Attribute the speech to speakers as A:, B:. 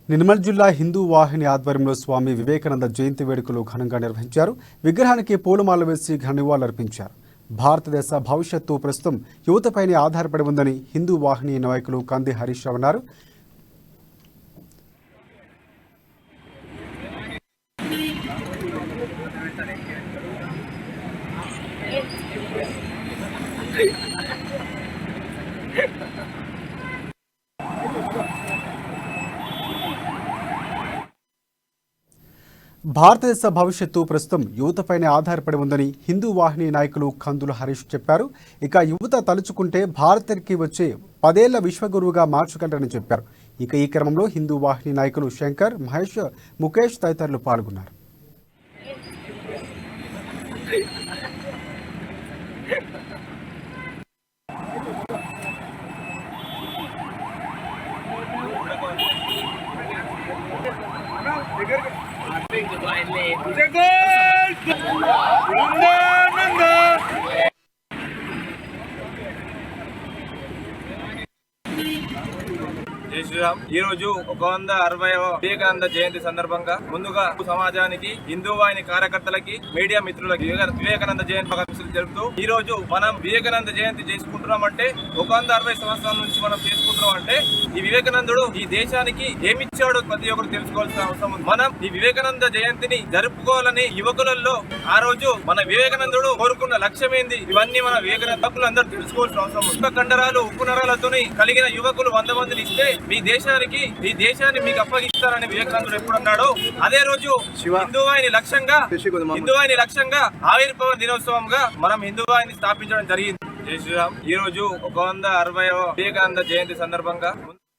A: నిర్మల్ జిల్లా హిందూ వాహిని ఆధ్వర్యంలో స్వామి వివేకానంద జయంతి వేడుకలు ఘనంగా నిర్వహించారు. విగ్రహానికి పూలమాల వేసి ఘన నివాళులర్పించారు. భారతదేశ భవిష్యత్తు ప్రస్తుతం యువతపైనే ఆధారపడి ఉందని హిందూ వాహిని నాయకులు కంది హరీష్ రావు అన్నారు. భారతదేశ భవిష్యత్తు ప్రస్తుతం యువతపైనే ఆధారపడి ఉందని హిందూ వాహిని నాయకులు కందుల హరీష్ చెప్పారు. ఇక యువత తలుచుకుంటే భారత్కి వచ్చే 10 ఏళ్ల విశ్వగురువుగా మార్చగలరని చెప్పారు. ఇక ఈ క్రమంలో హిందూ వాహిని నాయకులు శంకర్, మహేష్, ముఖేష్ తదితరులు పాల్గొన్నారు.
B: జై శ్రీరామ్. ఈ రోజు 160వ వివేకానంద జయంతి సందర్భంగా ముందుగా సమాజానికి, హిందూ వాహిని కార్యకర్తలకి, మీడియా మిత్రులకి వివేకానంద జయంతి శుభాకాంక్షలు తెలుపుతూ ఈ రోజు మనం వివేకానంద జయంతి చేసుకుంటున్నామంటే 160 సంవత్సరాల నుంచి మనం చేసుకుంటున్నామంటే ఈ వివేకానందుడు ఈ దేశానికి ఏమిచ్చాడో ప్రతి ఒక్కరు తెలుసుకోవాల్సిన అవసరం ఉంది. మనం ఈ వివేకానంద జయంతిని జరుపుకోవాలని యువకులలో ఆ రోజు మన వివేకానందుడు కోరుకున్న లక్ష్యం ఏంది, ఇవన్నీ మన వివేకానంద అందరూ తెలుసుకోవాల్సిన అవసరం ఉంది. కండరాలు, ఉప్పు నరాలతో కలిగిన యువకులు 100 మందిని ఇస్తే ఈ దేశాన్ని మీకు అప్పగిస్తారని వివేకానందుడు ఎప్పుడు అన్నాడో అదే రోజు హిందూ వాహిని లక్ష్యంగా ఆవిర్భావ దినోత్సవంగా మనం హిందూ వాహిని స్థాపించడం జరిగింది. జై శ్రీరామ్. ఈ రోజు 160వ వివేకానంద జయంతి సందర్భంగా